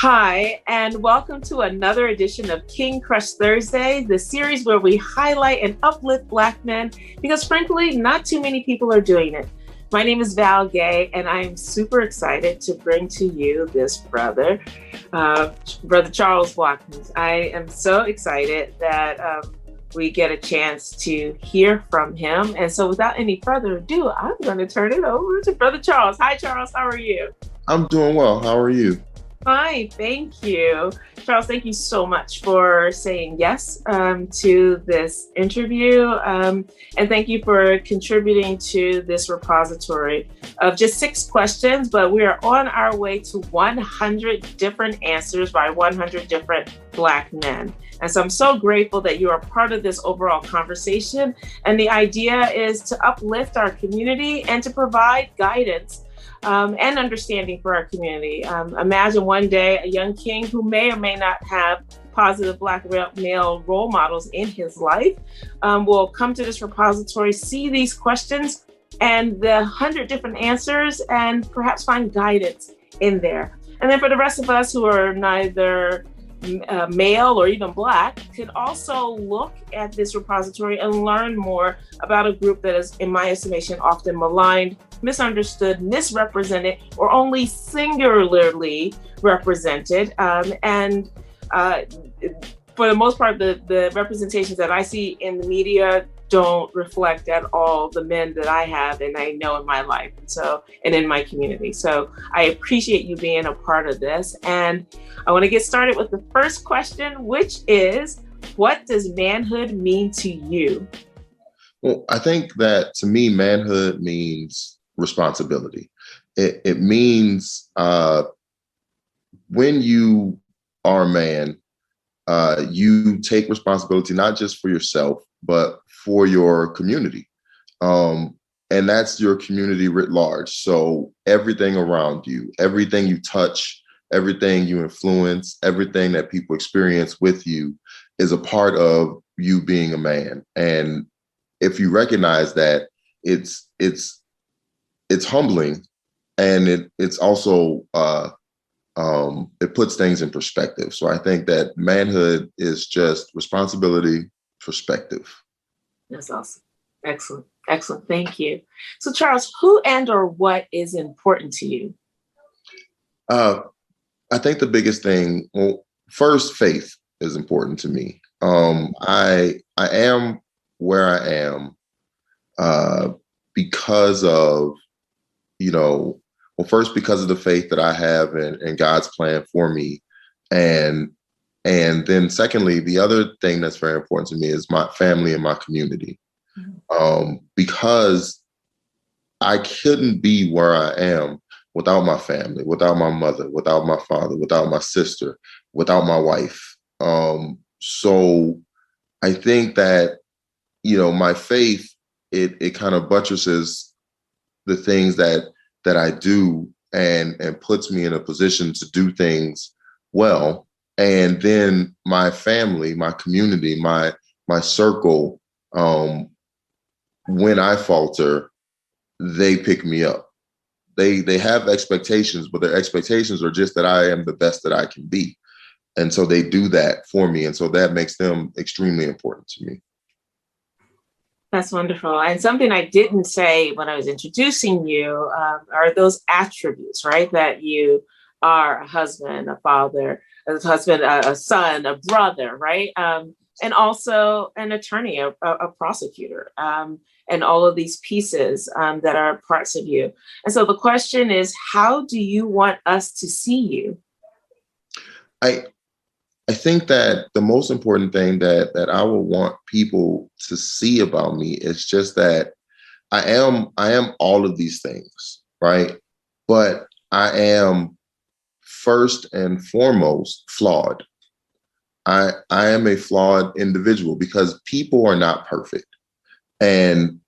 Hi, and welcome to another edition of King Crush Thursday, the series where we highlight and uplift Black men because, frankly, not too many people are doing it. My name is Val Gay, and I am super excited to bring to you this brother, Brother Charles Watkins. I am so excited that we get a chance to hear from him. And so without any further ado, I'm going to turn it over to Brother Charles. Hi, Charles. How are you? I'm doing well. How are you? Fine, thank you. Charles, thank you so much for saying yes to this interview. And thank you for contributing to this repository of just 6 questions, but we are on our way to 100 different answers by 100 different Black men. And so I'm so grateful that you are part of this overall conversation. And the idea is to uplift our community and to provide guidance and understanding for our community. Imagine one day a young king who may or may not have positive Black male role models in his life will come to this repository, see these questions and the 100 different answers, and perhaps find guidance in there. And then for the rest of us who are neither male or even Black, could also look at this repository and learn more about a group that is, in my estimation, often maligned, misunderstood, misrepresented, or only singularly represented. And for the most part, the representations that I see in the media don't reflect at all the men that I have and I know in my life and in my community. So I appreciate you being a part of this. And I want to get started with the first question, which is, what does manhood mean to you? Well, I think that to me, manhood means responsibility. It means when you are a man, you take responsibility not just for yourself, but for your community. And that's your community writ large. So everything around you, everything you touch, everything you influence, everything that people experience with you is a part of you being a man. And if you recognize that, it's humbling, and it's also it puts things in perspective. So I think that manhood is just responsibility, perspective. That's awesome. Excellent. Excellent. Thank you. So Charles, who and or what is important to you? I think the biggest thing, well, first, faith is important to me. I am where I am because of, first because of the faith that I have in God's plan for me. And then secondly, the other thing that's very important to me is my family and my community. Because I couldn't be where I am without my family, without my mother, without my father, without my sister, without my wife. So I think that, my faith, it kind of buttresses the things that I do and puts me in a position to do things well. And then my family, my community, my circle, when I falter, they pick me up. They have expectations, but their expectations are just that I am the best that I can be. And so they do that for me. And so that makes them extremely important to me. That's wonderful. And something I didn't say when I was introducing you are those attributes, right? That you are a husband, a father, a son, a brother, right? And also an attorney, a prosecutor, and all of these pieces that are parts of you. And so the question is, how do you want us to see you? I think that the most important thing that I would want people to see about me is just that I am all of these things, right? But I am first and foremost flawed. I am a flawed individual because people are not perfect. And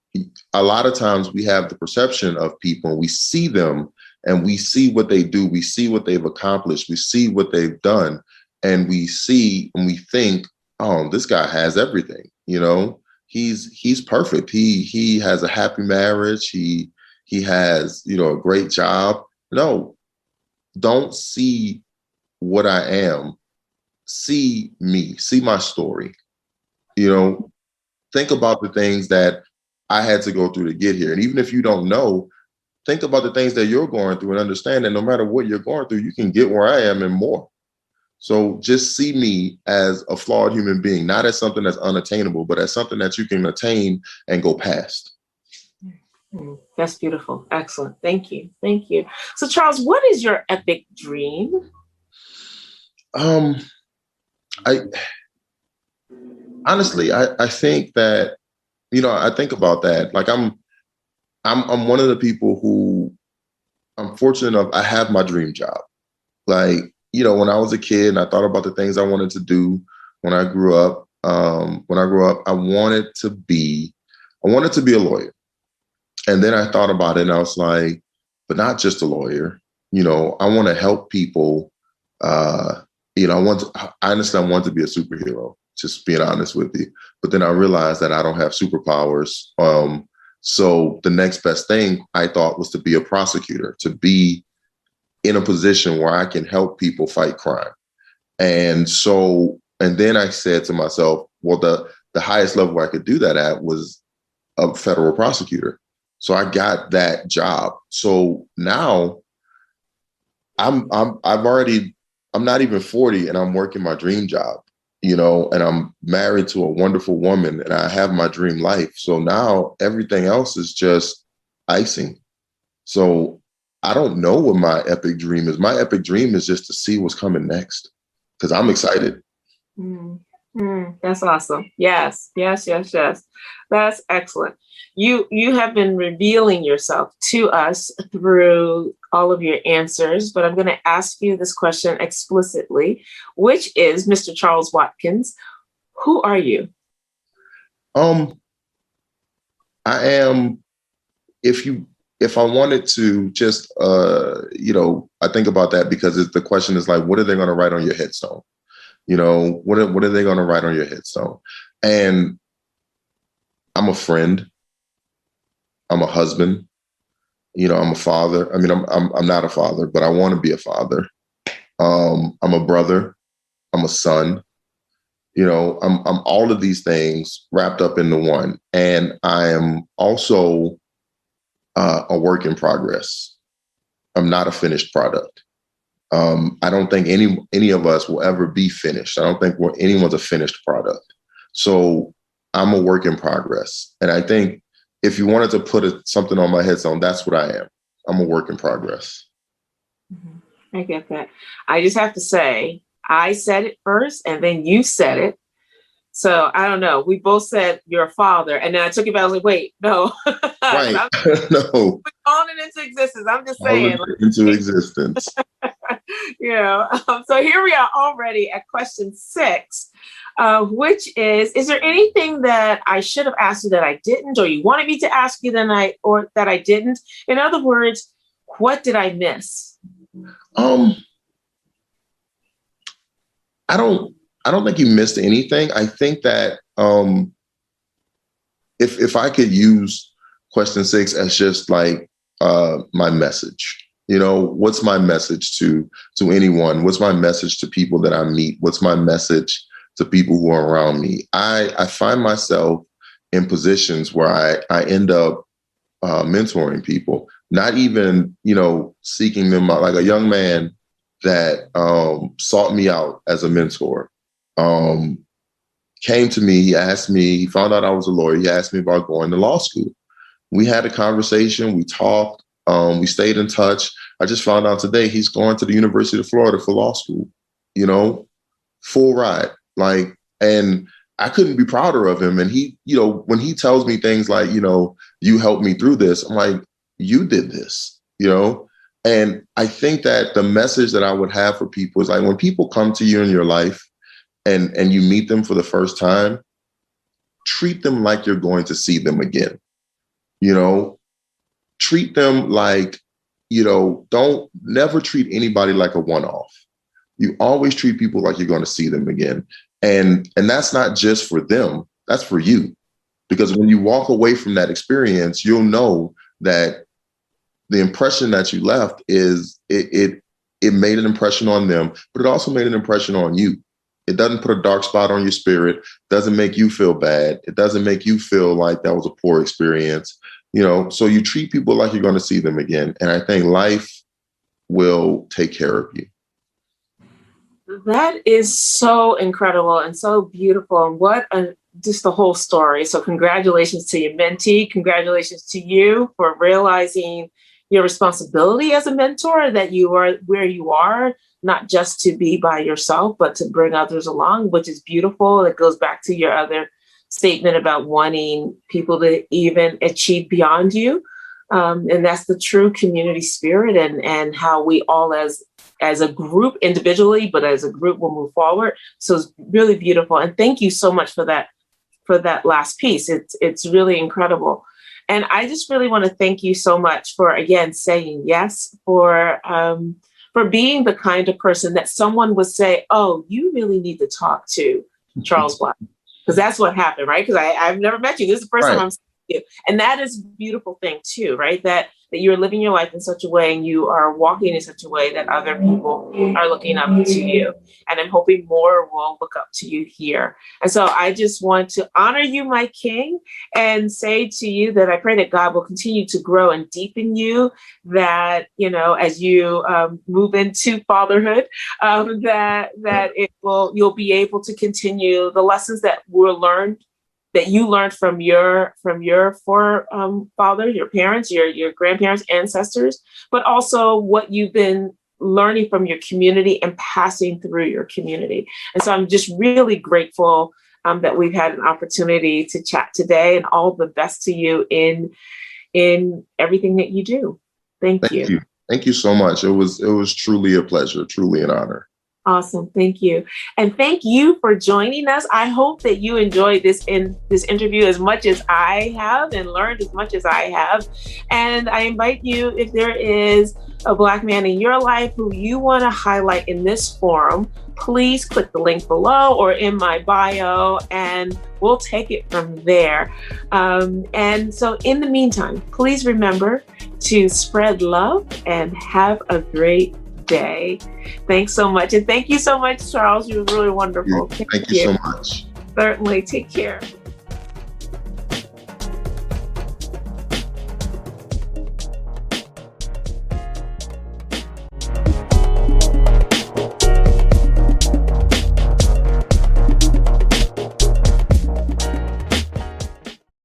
a lot of times we have the perception of people and we see them and we see what they do. We see what they've accomplished. We see what they've done. And we see and we think, oh, this guy has everything. He's perfect. He has a happy marriage. He has, a great job. No, don't see what I am, see me, see my story, you know, think about the things that I had to go through to get here. And even if you don't know, think about the things that you're going through and understand that no matter what you're going through, you can get where I am and more. So just see me as a flawed human being, not as something that's unattainable, but as something that you can attain and go past. That's beautiful. Excellent. Thank you. Thank you. So Charles, what is your epic dream? I honestly, I think that, you know, I think about that. Like I'm one of the people who I'm fortunate enough, I have my dream job. Like, you know, when I was a kid and I thought about the things I wanted to do when I grew up, I wanted to be a lawyer. And then I thought about it and I was like, but not just a lawyer. You know, I want to help people. You know, honestly, I want to be a superhero, just being honest with you. But then I realized that I don't have superpowers. So the next best thing I thought was to be a prosecutor, to be in a position where I can help people fight crime. And then I said to myself, well, the highest level I could do that at was a federal prosecutor. So I got that job. So now I'm not even 40 and I'm working my dream job, you know, and I'm married to a wonderful woman and I have my dream life. So now everything else is just icing. So I don't know what my epic dream is. My epic dream is just to see what's coming next because I'm excited. That's awesome. Yes. That's excellent. You have been revealing yourself to us through all of your answers, but I'm going to ask you this question explicitly, which is, Mr. Charles Watkins, who are you? I am, if I wanted to just, you know, I think about that because the question is like, what are they going to write on your headstone? You know, what are they going to write on your headstone? And I'm a friend. I'm a husband. You know, I'm a father. I mean, I'm not a father, but I want to be a father. I'm a brother. I'm a son. You know, I'm all of these things wrapped up into one. And I am also a work in progress. I'm not a finished product. I don't think any of us will ever be finished. I don't think anyone's a finished product. So I'm a work in progress. And I think if you wanted to put something on my headstone, that's what I am. I'm a work in progress. I get that. I just have to say, I said it first and then you said it. So I don't know. We both said you're a father. And then I took it back. I was like, wait, no. Right. No. We're calling it into existence. I'm just saying. Into existence. Yeah. So here we are already at question 6, which is there anything that I should have asked you that I didn't, or you wanted me to ask you that I didn't? In other words, what did I miss? I don't think you missed anything. I think that if I could use question 6 as just like my message, you know, what's my message to anyone? What's my message to people that I meet? What's my message to people who are around me? I find myself in positions where I end up mentoring people, not even, you know, seeking them out. Like a young man that sought me out as a mentor. Came to me, he found out I was a lawyer. He asked me about going to law school. We had a conversation, we talked, we stayed in touch. I just found out today he's going to the University of Florida for law school, you know, full ride. Like, and I couldn't be prouder of him. And he, you know, when he tells me things like, you know, you helped me through this, I'm like, you did this, you know? And I think that the message that I would have for people is like, when people come to you in your life, and you meet them for the first time, treat them like you're going to see them again. You know, treat them like, you know, never treat anybody like a one-off. You always treat people like you're going to see them again. And that's not just for them, that's for you. Because when you walk away from that experience, you'll know that the impression that you left is it it made an impression on them, but it also made an impression on you. It doesn't put a dark spot on your spirit, doesn't make you feel bad. It doesn't make you feel like that was a poor experience, so you treat people like you're going to see them again. And I think life will take care of you. That is so incredible and so beautiful. And what just the whole story. So congratulations to your mentee. Congratulations to you for realizing your responsibility as a mentor, that you are where you are, not just to be by yourself, but to bring others along, which is beautiful. It goes back to your other statement about wanting people to even achieve beyond you. And that's the true community spirit, and how we all as a group individually, but as a group will move forward. So it's really beautiful. And thank you so much for that last piece. It's really incredible. And I just really want to thank you so much for, again, saying yes, for being the kind of person that someone would say, oh, you really need to talk to Charles Black. Because that's what happened, right? Because I've never met you. This is the first time I'm seeing you. And that is a beautiful thing too, right? That you're living your life in such a way, and you are walking in such a way that other people are looking up to you. And I'm hoping more will look up to you here. And so I just want to honor you, my king, and say to you that I pray that God will continue to grow and deepen you, that, as you move into fatherhood, you'll be able to continue the lessons that you learned from your forefathers, your parents, your grandparents, ancestors, but also what you've been learning from your community and passing through your community. And so I'm just really grateful that we've had an opportunity to chat today, and all the best to you in everything that you do. Thank you. Thank you so much. It was truly a pleasure, truly an honor. Awesome. Thank you. And thank you for joining us. I hope that you enjoyed this interview as much as I have, and learned as much as I have. And I invite you, if there is a Black man in your life who you want to highlight in this forum, please click the link below or in my bio, and we'll take it from there. And so in the meantime, please remember to spread love and have a great day. Thanks so much. And thank you so much, Charles. You were really wonderful. Thank you so much. Certainly. Take care.